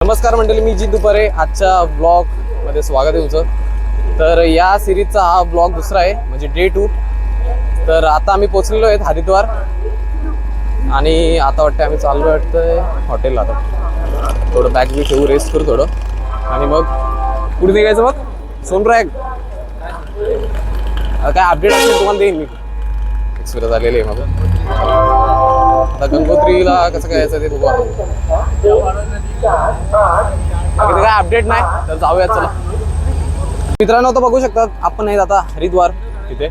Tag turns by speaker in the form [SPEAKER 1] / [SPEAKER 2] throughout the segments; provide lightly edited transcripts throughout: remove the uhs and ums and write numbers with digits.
[SPEAKER 1] नमस्कार मंडळी, मी जित दुपारे आजच्या ब्लॉग मध्ये स्वागत आहे तुमचं. तर या सिरीजचा हा ब्लॉग दुसरा आहे, म्हणजे डे 2. तर आता आम्ही पोहोचलेलो आहेत हरिद्वार आणि आता वाटतं आम्ही चाललो वाटतंय हॉटेलला. आता थोडं बॅग बी ठेवू, रेस्ट करू थोडं आणि मग पुढे निघायचं. मग सोनप्रयाग काय अपडेट असेल तुम्हाला देईन मी. एक्सपिरियन्स आलेली आहे माझं. आता गंगोत्रीला कसं काय यायचं ते बघू. आता काय अपडेट नाही तर जाऊयात, चला मित्रांनो. आता बघू शकतात आपण आहेत आता हरिद्वार तिथे.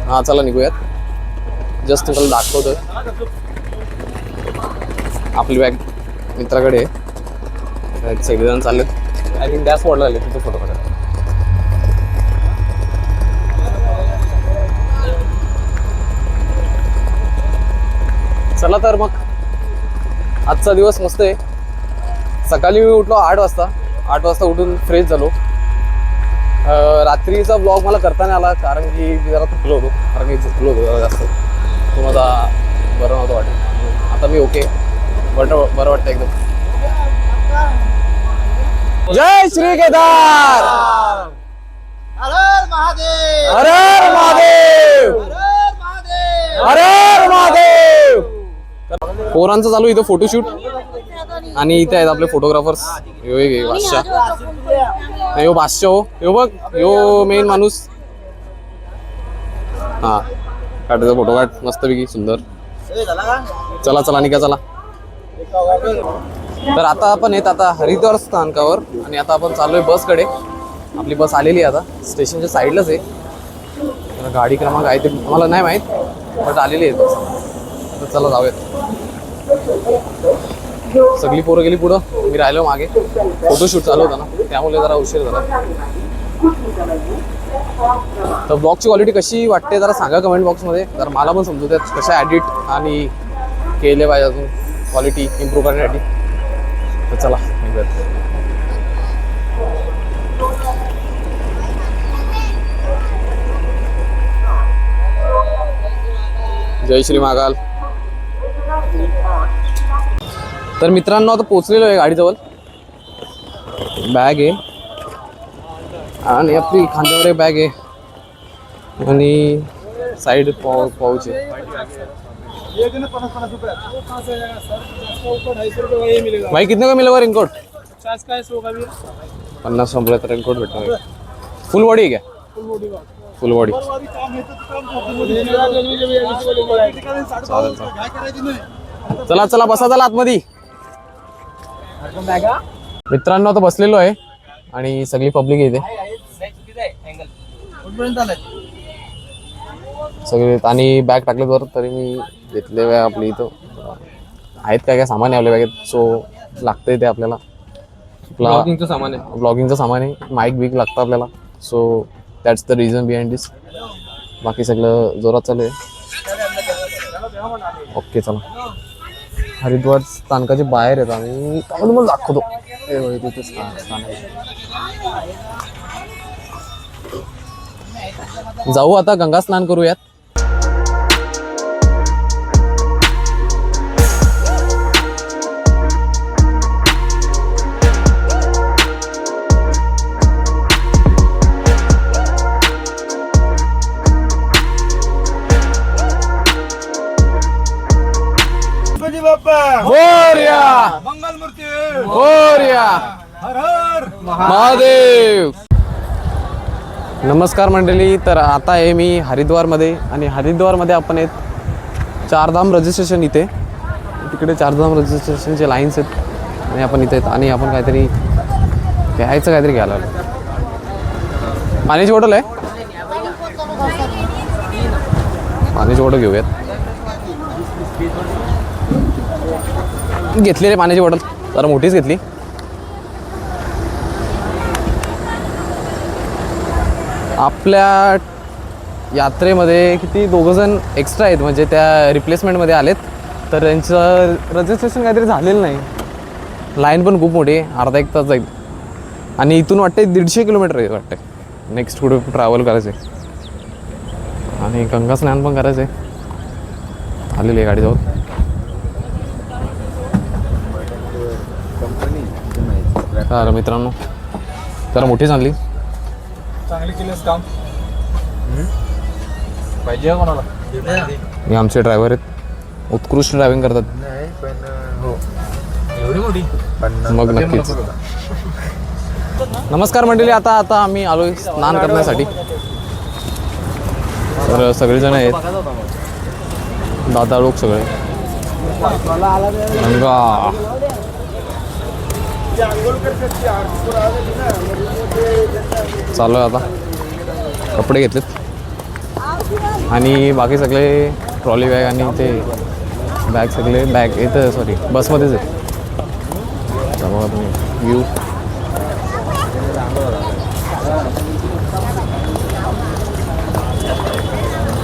[SPEAKER 1] हा चला निघूयात. जस्ट तुम्हाला दाखवतोय आपली बॅग मित्राकडे. सगळेजण चाललेत. आय थिंक डॅश बोर्डला आले तिथे फोटो काढा. चला तर मग आजचा दिवस मस्त आहे. सकाळी मी उठलो 8 वाजता उठून फ्रेश झालो. रात्रीचा ब्लॉग मला करता नाही आला कारण की मी जरा थकलो होतो, कारण की झोपलो होतो जरा जास्त. तो माझा बरं नव्हतं वाटत. आता मी ओके, बरं वाटतं एकदम. जय श्री केदार. हर हर महादेव. हर हर महादेव. हर हर महादेव. पोरांचं चालू इथं फोटोशूट आणि इथे आहेत आपले फोटोग्राफर्स. बादशाह बादशाह हो बघ, यो मेन माणूस. हा काढायचा फोटो काढ मस्तपैकी सुंदर. चला चला निघा चला. तर आता आपण येत आता हरिद्वार स्थानकावर आणि आता आपण चाललोय बसकडे. आपली बस आलेली आहे आता स्टेशनच्या साईडलाच आहे. गाडी क्रमांक आहे ते मला नाही माहीत, बट आलेली आहे बस. तर चला जाऊयात. सगळी पोरं गेली पुढं, मी राहिलो मागे. फोटोशूट चालू होता ना, त्यामुळे जरा उशीर झाला. तर ब्लॉगची क्वालिटी कशी वाटते जरा सांगा कमेंट बॉक्समध्ये. जरा मला पण समजू द्या कशा ॲडिट आणि केले पाहिजे अजून क्वालिटी इम्प्रूव्ह करण्यासाठी. तर चला निघूयात. जय श्री महाकाल. तर मित्रांनो आता पोचलेलो आहे गाडीजवळ. बॅग आहे आणि आपली खांद्यावर एक बॅग आहे आणि साइड पाऊच आहे. भाई कितने का मिलेगा रेनकोट? 50 संपला तर रेनकोट भेटणार. फुल बॉडी आहे क्या? फुल बॉडी. चला चला बसा, चला आतमध्ये. मित्रांनो आता बसलेलो आहे आणि सगळी पब्लिक येते सगळे. आणि बॅग टाकले वर तरी मी घेतले बॅग आपली. इथं आहेत काय काय सामान आहे आपल्या बॅगेत, सो लागतंय ते आपल्याला. ब्लॉगिंगचं सामान आहे, माईक बिक लागतं आपल्याला. So that's the reason behind this. बाकी सगळं जोरात चालू आहे. ओके चला. हरिद्वार स्थानकाचे बाहेर आहेत आम्ही. तुम्हाला दाखवतो तिथे स्थान. जाऊ आता गंगा स्नान करूयात. हर हर महादेव. नमस्कार मंडळी. तर आता आहे मी हरिद्वारमध्ये आणि हरिद्वारमध्ये आपण आहेत चारधाम रजिस्ट्रेशन. इथे तिकडे चारधाम रजिस्ट्रेशनचे लाईन्स आहेत आणि आपण इथे आहेत आणि आपण काहीतरी घ्यायचं, काहीतरी घ्यायला आलो. पाण्याची बॉटल आहे, पाण्याची बॉटल घेऊयात. घेतली रे पाण्याची बॉटल, जरा मोठीच घेतली. आपल्या यात्रेमध्ये किती 2 जण एक्स्ट्रा आहेत, म्हणजे त्या रिप्लेसमेंटमध्ये आलेत. तर त्यांचं रजिस्ट्रेशन काहीतरी झालेलं नाही. लाईन पण खूप मोठी आहे, अर्धा 1 तास जाईल. आणि इथून वाटते 150 किलोमीटर आहे वाटते. नेक्स्ट कुठे ट्रॅव्हल करायचं आहे आणि गंगा स्नान पण करायचं आहे. आलेली आहे गाडीजवळ. तर मित्रांनो जरा मोठीच आणली.
[SPEAKER 2] चांगली केलीस काम. पाहिजे कोणाला.
[SPEAKER 1] हे आमचे ड्रायव्हर आहेत, उत्कृष्ट ड्रायव्हिंग करतात.
[SPEAKER 2] नाही पण हो एवढी मोठी
[SPEAKER 1] मग नक्कीच. नमस्कार मंडळी, आता आम्ही आलोय स्नान करण्यासाठी. तर सगळेजण आहेत, दादा लोक सगळे. गंगा चालू आहे आता. कपडे घेतलेत आणि बाकी सगळे ट्रॉली बॅग आणि ते बॅग सगळे बॅग इथं सॉरी बसमध्येच आहेत. बघा तुम्ही व्ह्यू.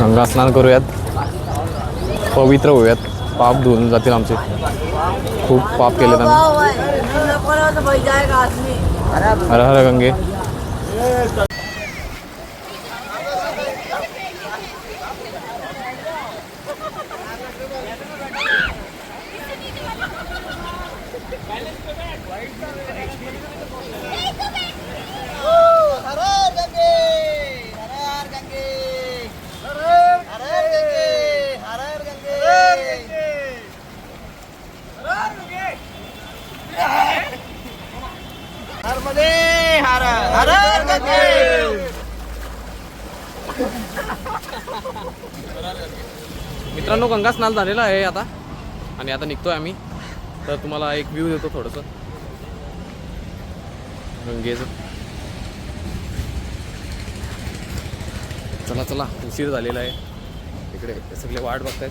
[SPEAKER 1] गंगा स्नान करूयात, पवित्र होऊयात, पाप धुवून जातील आमचे. खूप पाप केलेत आम्ही. हर हर गंगे. मित्रांनो गंगा स्नान झालेलं आहे आता आणि आता निघतोय आम्ही. तर तुम्हाला एक व्ह्यू देतो थोडंसं गंगेचं. चला चला उशीर झालेला आहे. इकडे सगळे वाट बघतायत,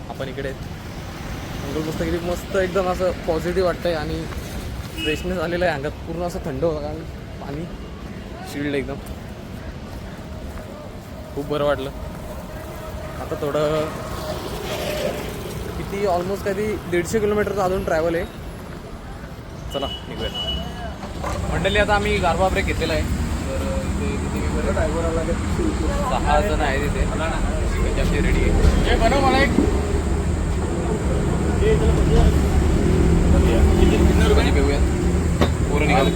[SPEAKER 1] आपण इकडे अंघोळ मस्त किती मस्त एकदम असं पॉझिटिव्ह वाटतंय आणि फ्रेशनेस आलेलं आहे अंगात. पूर्ण असं थंड होतं कारण पाणी शिल्ड एकदम. खूप बरं वाटलं. आता थोडं किती ऑलमोस्ट कधी 150 किलोमीटरचं अजून ट्रॅव्हल आहे. चला निघूया मंडळी. आता आम्ही गारवा ब्रेक घेतलेला आहे. तर इथे किती वेगवेगळ्या ड्रायव्हर आला 6 जण आहेत इथे. आमची रेडी आहे. बनव मला एक घेऊया. पोरं निघाले.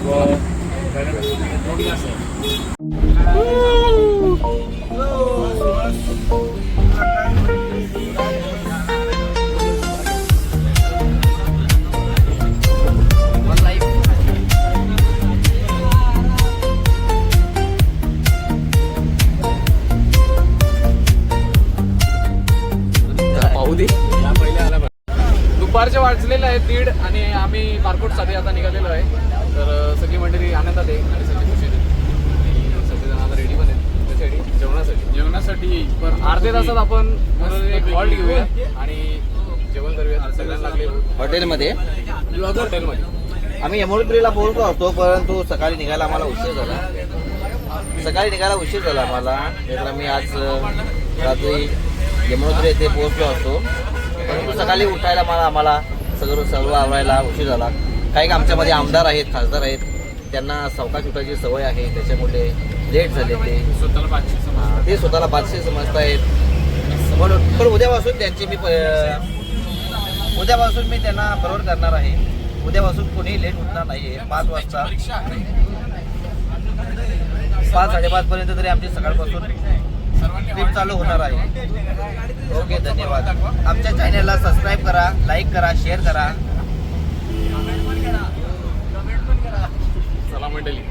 [SPEAKER 1] दुपारचे वाजलेले आहेत 1:30 आणि आम्ही बारकोटसाठी आता निघालेलो आहे. तर सगळी मंडळी आनंदात आहे आणि सगळी खुशी आहे. सगळेजण आता रेडी पण आहेत त्यासाठी जेवणासाठी पण अर्ध्या तासात आपण एक हॉल्ट घेऊया आणि जेवण करूया. सगळ्यांना लागले
[SPEAKER 3] हॉटेलमध्ये आम्ही यमुनेत्रीला पोहोचलो होतो, परंतु सकाळी निघायला आम्हाला उशीर झाला. आम्हाला. तर आम्ही आज रात्री यमुनेत्री येथे पोहोचलो होतो, परंतु सकाळी उठायला आम्हाला सर्व आवरायला उशीर झाला. काही आमच्यामध्ये आमदार आहेत, खासदार आहेत, त्यांना सावकाश उठायची सवय आहे, त्याच्यामुळे लेट झाले. ते स्वतःला बादशाह समजत आहेत. पण उद्यापासून मी त्यांना बरोबर करणार आहे. उद्यापासून कोणी लेट उठणार नाही आहे. 5 वाजता 5-5:30 पर्यंत तरी आमची सकाळपासून ट्रिप चालू होणार आहे. ओके, धन्यवाद. आमच्या चॅनलला सबस्क्राईब करा, लाईक करा, शेअर करा.
[SPEAKER 1] चला मंडळी.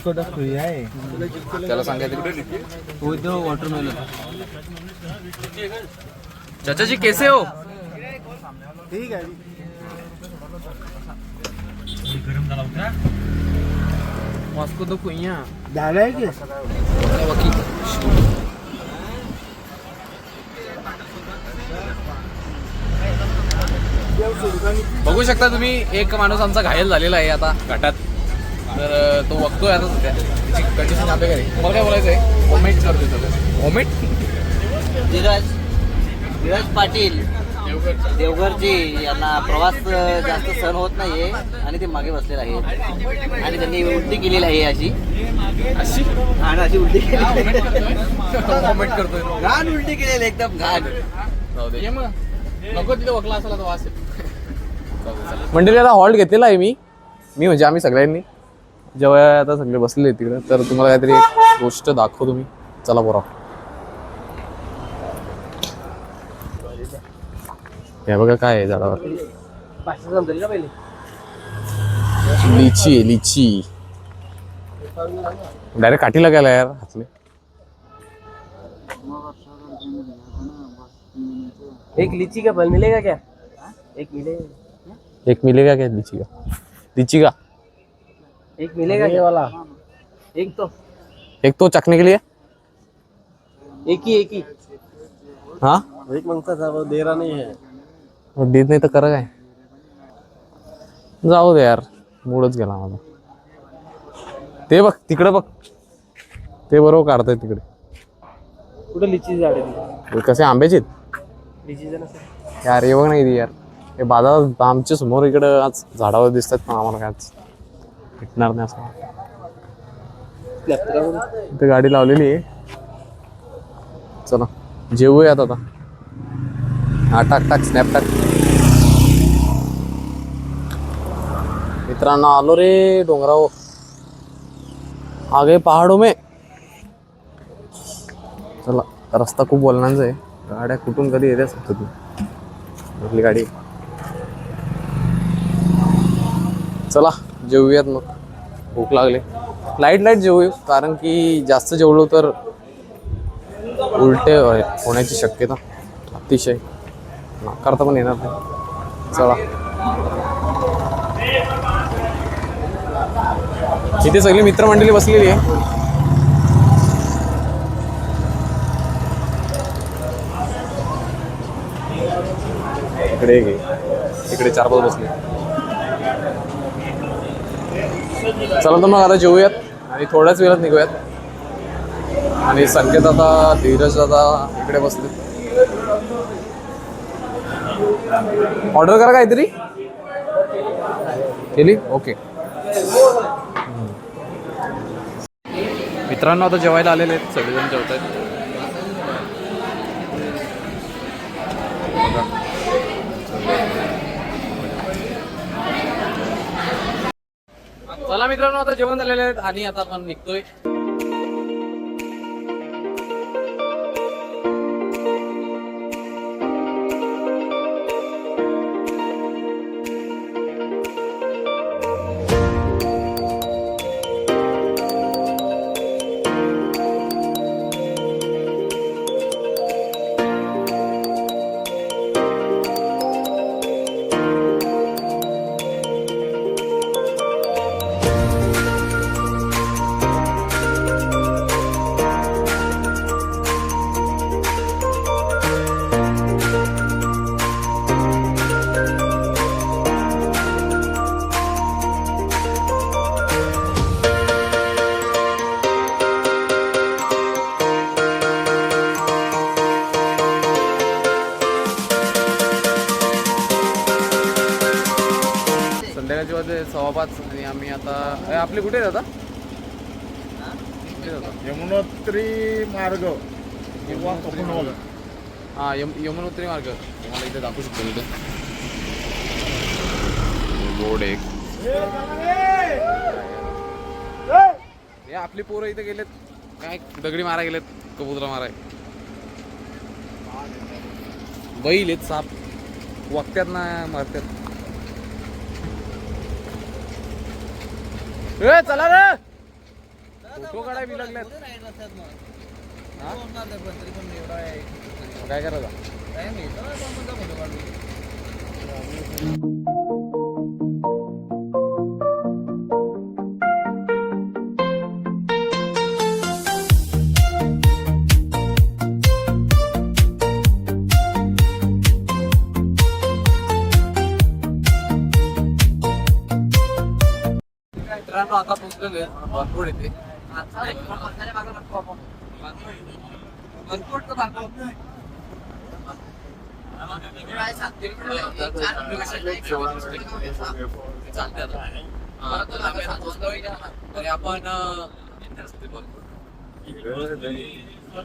[SPEAKER 2] छोटा फ्री आहे
[SPEAKER 1] त्याला सांगायचं
[SPEAKER 2] वॉटरमेलन
[SPEAKER 1] चाचा जी कैसे हो?
[SPEAKER 2] ठीक आहे
[SPEAKER 1] वास्को दो कुइया
[SPEAKER 2] झालं आहे की
[SPEAKER 1] बघू शकता तुम्ही, एक माणूस आमचा घायल झालेला आहे आता घाटात. तर तो बघतोय आता सध्या त्याची कंडिशन आपल्या घरी. तुम्हाला काय बोलायचं आहे? वॉमिट करतोय. वॉमिट
[SPEAKER 3] धीरज पाटील देवघरजी यांना प्रवास जास्त सहन होत नाहीये आणि ते मागे बसलेले आहेत आणि त्यांनी उलटी केलेली आहे अशी
[SPEAKER 1] अशी
[SPEAKER 3] आणि अशी उलटी केली
[SPEAKER 1] वॉमिट करतोय.
[SPEAKER 3] घाण उलटी केलेली एकदम घाण.
[SPEAKER 1] जाऊ दे. नको तिथे वकला असाला तो वास मंडळी आता हॉल्ट घेतलेला आहे मी म्हणजे आम्ही सगळ्यांनी जेव्हा आता सगळे बसले तिकडे. तर तुम्हाला काहीतरी एक गोष्ट दाखवतो मी. चला बोरा. हे बघा काय आहे झाडावर. लिची आहे लिची. डायरेक्ट काठीला गेला यार हातले.
[SPEAKER 2] एक लीची का फल मिलेगा क्या एक
[SPEAKER 1] मिलेगा क्या लीची का? लीची का
[SPEAKER 2] एक मिलेगा ये वाला एक
[SPEAKER 1] तो चखने के लिए.
[SPEAKER 2] एक ही
[SPEAKER 1] हाँ
[SPEAKER 2] एक मांगता था वो दे रहा नहीं है.
[SPEAKER 1] देत नाही तर करा काय. जाऊ दे यार मूडच गेला माझा. ते बघ तिकडे बघ ते बरोबर काढताय तिकडे.
[SPEAKER 2] कुठे लिची झाड आहे
[SPEAKER 1] कसे आंब्याचे
[SPEAKER 2] लिची नसेल
[SPEAKER 1] यार. हे बघ नाही यार. हे बाजारात आमच्या समोर इकडं आज झाडावर दिसतात पण आम्हाला काय आज भेटणार नाही असं. इथे गाडी लावलेली आहे. चला जेवूयात आता. हा टाक टाक स्नॅप टाक. मित्रांनो आलो रे डोंगराव. आगे पहाडो में. चला रस्ता खूप बोलण्याचा आहे. गाड्या कुठून कधी येते असत तू आपली गाडी. चला जेवूयात मग. भूक लागले. लाईट जेवू कारण की जास्त जेवलो तर उलटे होण्याची शक्यता अतिशय. नाकारता पण येणार नाही. चला इथे सगळी मित्रमंडळी बसलेली आहे. इकडे घे इकडे 4-5 बसले. चला तर मग आता जेवूयात आणि थोड्याच वेळात निघूयात. आणि संकेत आता धीरज आता इकडे बसले. ऑर्डर करा काहीतरी केली. ओके मित्रांनो आता जेवायला आलेले आहेत. सगळेजण जेवत आहेत. चला मित्रांनो आता जेवण झालेले आहेत आणि आता आपण निघतोय. संध्याकाळचे वाजले 5:15 आणि आम्ही आता आपले कुठे जाता?
[SPEAKER 2] यमुनोत्री मार्ग किंवा कोकणवाल.
[SPEAKER 1] हां यमुनोत्री मार्ग तुम्हाला इथे दाखवू शकतो. इथे बोर्ड एक. हे आपली पोरं इथे गेलेत काय दगडी मारा गेलेत कबुतरा माराय. बैल आहेत साप वक्त्यात ना मारतात. ए चला रे फोटो काढाय बी लागल्यात. हा? काय करायचं मित्रांनो आता पोहोचलेलो आहे भरपूर इथे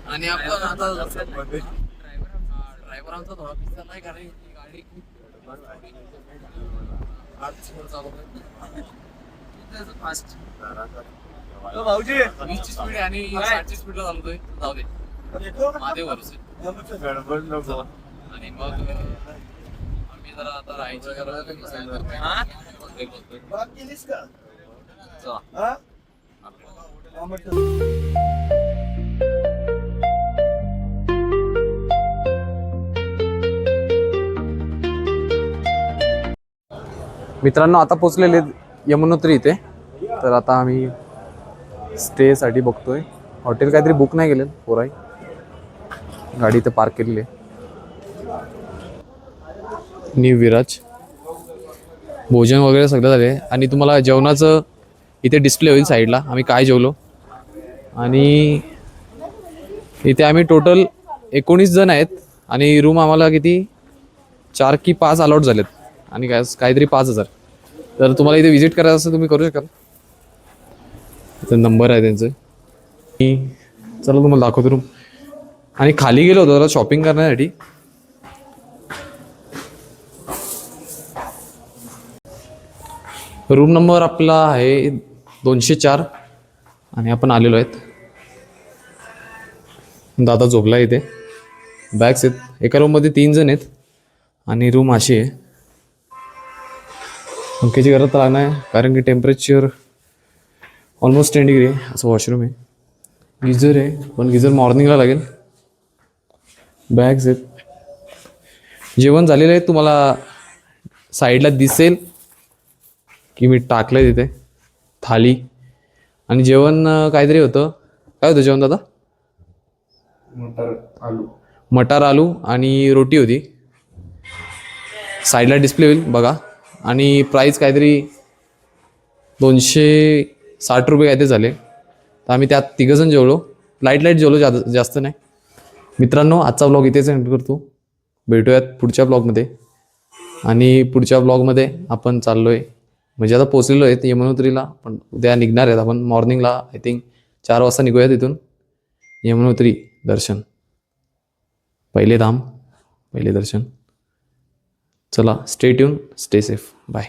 [SPEAKER 1] आणि आपण आता ड्रायव्हर आमचा थोडा पिस्ता नाही कारण गाडी फास्ट भाऊजी 20ची स्पीड आणि 60ची स्पीडला चालतोय जाऊ दे माझे भरोसे आणि मग आम्ही जरा आता राहायची मित्रांनो आता पोचलेले यमुनोत्री इथे. तर आता आम्ही स्टेसाठी बघतोय. हॉटेल काहीतरी बुक नाही केलं पोराई, गाडी इथे पार्क केलेली आहे. न्यू विराज भोजन वगैरे सगळं झाले आणि तुम्हाला जेवणाचं इथे डिस्प्ले होईल साईडला आम्ही काय जेवलो. आणि इथे आम्ही टोटल 19 जण आहेत आणि रूम आम्हाला किती 4 की 5 अलॉट झालेत आणि काहीतरी 5,000. तर तुम्हाला इथे विजिट करायचं असं तुम्ही करू शकाल. इथे नंबर आहे त्यांचे. चला तुम्हाला दाखवतो रूम. आणि खाली गेलो होतो जरा शॉपिंग करण्यासाठी. रूम नंबर आपला आहे 204 आणि आपण आलेलो आहेत. दादा झोपला इथे. बॅग्स आहेत. एका रूममध्ये 3 जण आहेत आणि रूम अशी आहे. पंख्याची गरज लागणार आहे कारण की टेम्परेचर ऑलमोस्ट 10 डिग्री आहे. असं वॉशरूम आहे. गिझर आहे पण गिझर मॉर्निंगला लागेल. बॅग्स आहेत. जेवण झालेलं आहे. तुम्हाला साईडला दिसेल की मी टाकलं आहे तिथे थाली. आणि जेवण काहीतरी होतं. काय होतं जेवण दादा? मटार आलू आणि रोटी होती. साईडला डिस्प्ले होईल बघा. आणि प्राईस काहीतरी 260 रुपये काहीतरी झाले. तर आम्ही त्यात 3 जण जेवलो. लाईट जेवलो, जास्त नाही. मित्रांनो आजचा ब्लॉग इथेच एंड करतो. भेटूयात पुढच्या ब्लॉगमध्ये. आणि पुढच्या ब्लॉगमध्ये आपण चाललो आहे म्हणजे आता पोचलेलो आहे यमुनोत्रीला. पण उद्या निघणार आहेत आपण मॉर्निंगला. आय थिंक 4 वाजता निघूयात इथून. यमुनोत्री दर्शन, पहिले धाम पहिले दर्शन. चला stay tune, stay safe, bye.